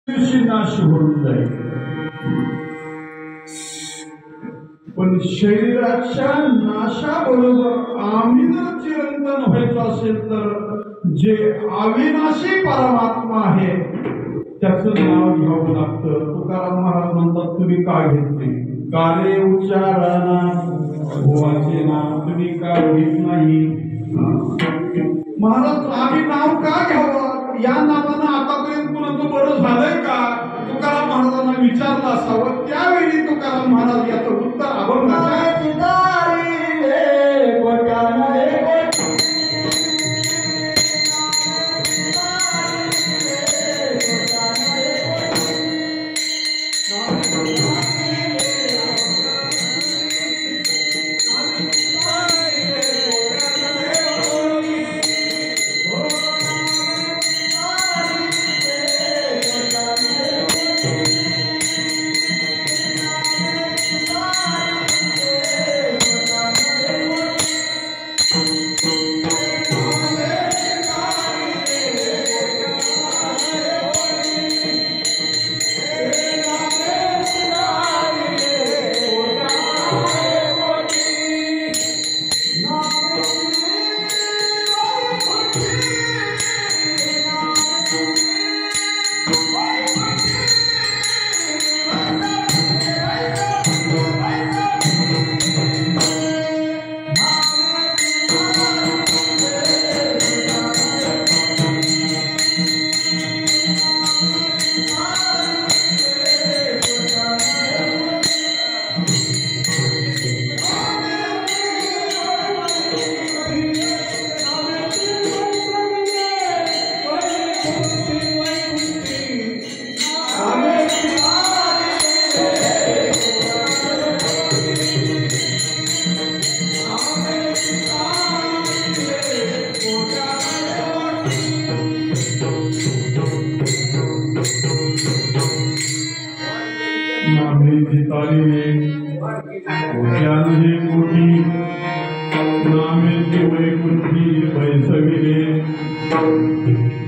नाश होऊन जाईल, पण शरीराच्या नाशाबरोबर आम्ही जर चिरंतन व्हायचं असेल तर जे अविनाशी परमात्मा आहे त्याचं नाव घ्यावं लागतं. तुकाराम महाराज म्हणतात, तुम्ही का घेतले? काले उच्चारणा भुवाचे नाव तुम्ही का घेत नाही? महाराज आम्ही नाव का घ्यावं? या नावानं आतापर्यंत कुणाचं बरं झालंय का? तुकाराम महाराजांना विचारलं असावं. त्यावेळी तुकाराम महाराज याचं उत्तर अभंगाच्या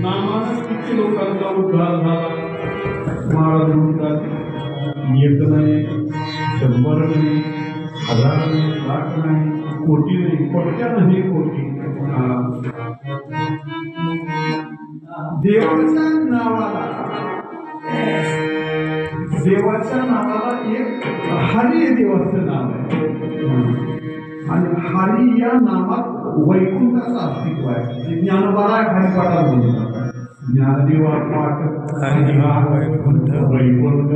नामानं किती लोकांचा उद्धार झाला. महाराज म्हणतात, एक नाही, 100 नाही, 1000 नाही, लाख नाही, कोटी नाही, कोट्या नाही, कोटी. देवाच्या नावाला एक हरी देवाचं नाव आहे आणि हरी या नावात वैकुंठाचं अस्तित्व आहे. ज्ञानोबाला हरिपाठात म्हणतात, ज्ञानदेवा पाठ वैकुंठ वैकुंठ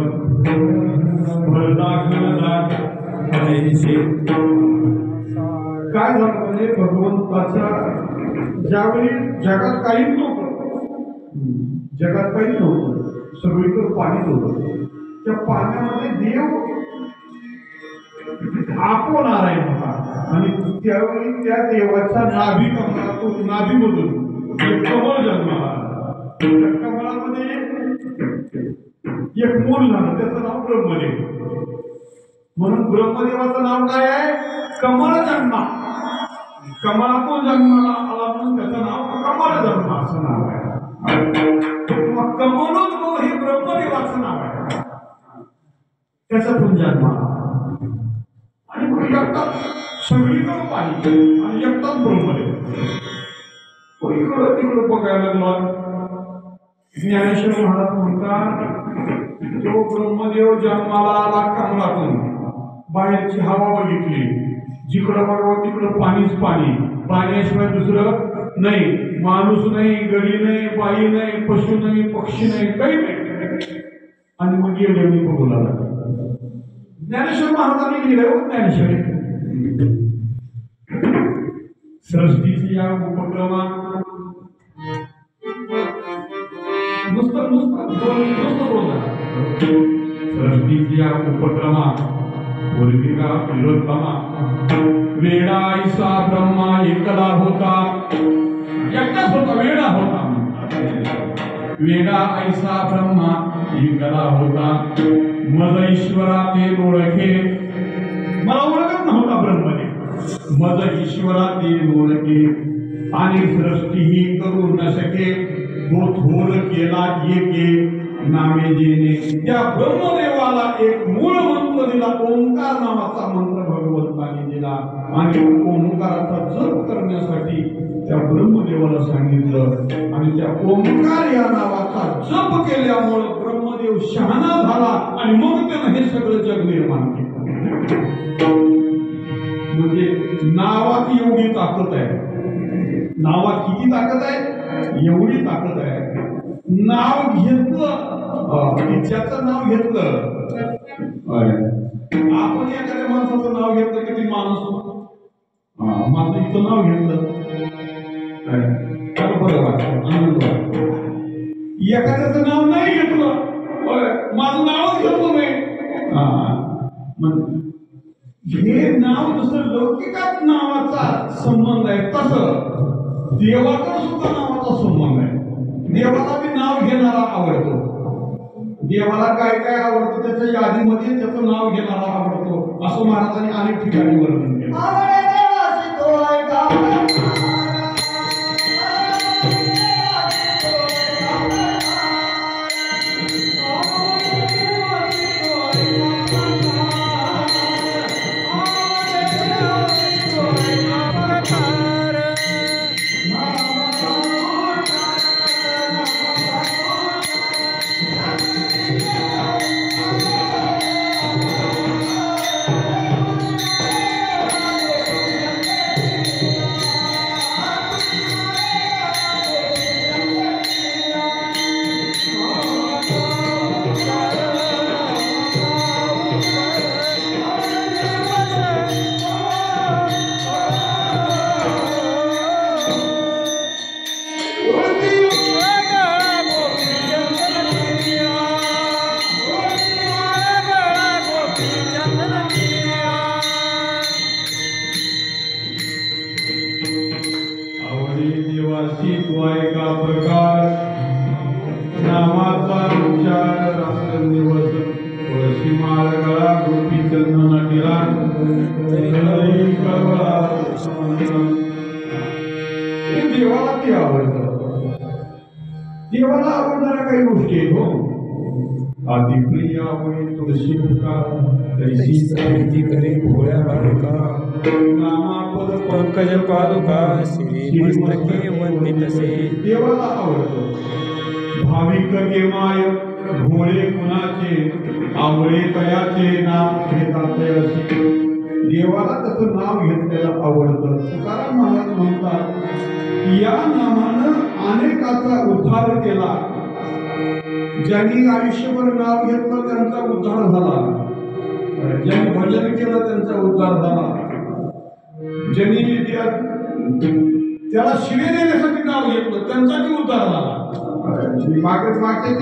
काय झालं म्हणजे भगवंताच्या ज्यावेळी जगात काही नव्हतं, सगळीकडे पाणीच होतं. त्या पाण्यामध्ये देव नारायण होता आणि त्यावेळी त्या देवाच्या नाभी कमलातून नाभीमधून एक कमळ जन्माला. त्या कमळामध्ये एक मूल झालं, त्याचं नाव ब्रह्मदेव. म्हणून ब्रह्मदेवाचं नाव काय आहे? कमळ जन्मा. कमळातून जन्माला आला म्हणून त्याचं नाव कमळ जन्मा असं नाव आहे. कमलोद्भव हे ब्रह्मदेवाचं नाव आहे. त्याच्यातून जन्माला आणि मग एकटाच सगळीकडे पाहिजे आणि एकटाच ब्रह्मदेव. इकडं तिकडं बघायला लागला. ज्ञानेश्वर महाराज म्हणतात, तो ब्रह्मदेव जन्माला आला कमलातून. बाहेरची हवा बघितली, जिकडं बघावं तिकडं पाणीच पाणी. पाण्याशिवाय दुसरं नाही, माणूस नाही, गडी नाही, बाई नाही, पशु नाही, पक्षी नाही, काही नाही. आणि मग गेले बघू लागला. ज्ञानेश्वर महाराजांनी लिहिलं हो ज्ञानेश्वरी. सृष्टीची या उपक्रमात नुसतं सृष्टीची या उपक्रमात पूर्विका विरोधमा वेडा ऐसा ब्रह्मा एकला होता. एकटाच होता, वेडा होता. वेडा ऐसा ब्रह्मा एकला होता. मज ईश्वरा ते ओळखे. मला ओळखत नव्हता ब्रह्मदेव. मज ईश्वरा ते ओळखे आणि सृष्टी ही करू न शके. तो थोर केला एके नामे देणे त्या ब्रह्मदेवाला एक मूळ मंत्र दिला ओंकार नावाचा मंत्र भगवंताने दिला आणि ओंकाराचा जप करण्यासाठी त्या ब्रह्मदेवाला सांगितलं आणि त्या ओंकार या नावाचा जप केल्यामुळे ब्रह्मदेव शहाणा झाला आणि मग त्यानं हे सगळं जग निर्माण केलं म्हणजे नावात एवढी ताकद आहे नावात किती ताकद आहे एवढी ताकद आहे नाव घेतलं ज्याचं नाव घेतलं आपण एखाद्या माणसाचं नाव घेतलं की ते माणूस माझं इथं नाव घेतलं बरं वाटतं आनंद वाटतो एखाद्याचं नाव नाही घेतलं माझं नावच घेतलं नाही हे नाव जसं लौकिकात नावाचा संबंध आहे तसं देवाकडे सुद्धा नावाचा संबंध आहे देवाला बी नाव घेणारा आवडतो देवाला काय काय आवडतं त्याच्या यादीमध्ये त्याचं नाव घेणारा आवडतो असं महाराजांनी अनेक ठिकाणी वर्णन केलं देवाला आवडणाऱ्या काही गोष्टी आहेत हो आदिप्रिया होई तुळशी करे भोळ्या बालका नामापद पंकज पादुका श्री मस्तके वंदितसे देवाला आवडतो भाविक केमाय भोळे कुणाचे आवळे तयाचे नाव घेतात देवाला त्याचं नाव घेतलेलं आवडतं तुकाराम महाराज म्हणतात या नामानं अनेकाचा उद्धार केला ज्यांनी आयुष्यभर नाव घेतलं त्यांचा उद्धार झाला ज्यांनी भजन केलं त्यांचा उद्धार झाला ज्यांनी त्याला शिवे देण्यासाठी नाव घेतलं त्यांचाही उद्धार झाला मागच्या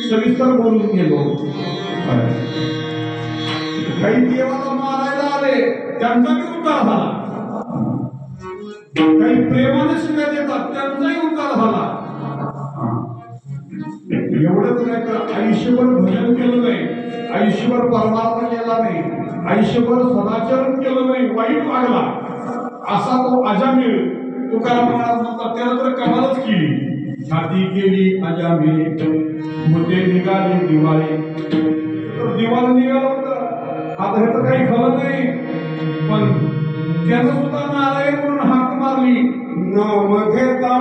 सविस्तर बोलून गेलो काही देवाला मारायला आले त्यांचाही उद्धार झाला काही प्रेमाने शिव्या देतात त्यांचाही उद्धार झाला एवढंच नाही तर आयुष्यभर भजन केलं नाही आयुष्यभर परमार्थ केला नाही आयुष्यभर सदाचरण केलं नाही वाईट वागला असा तो अजामीळ तुकाराम महाराज म्हणतात त्यानं तर कमालच केली छाती केली अजामीळ मोठे निघाले दिवाळी तर दिवाळी निघालं होतं आता हे तर काही खरं नाही पण त्यानं सुद्धा नारायण म्हणून हाक मारली नाव घेता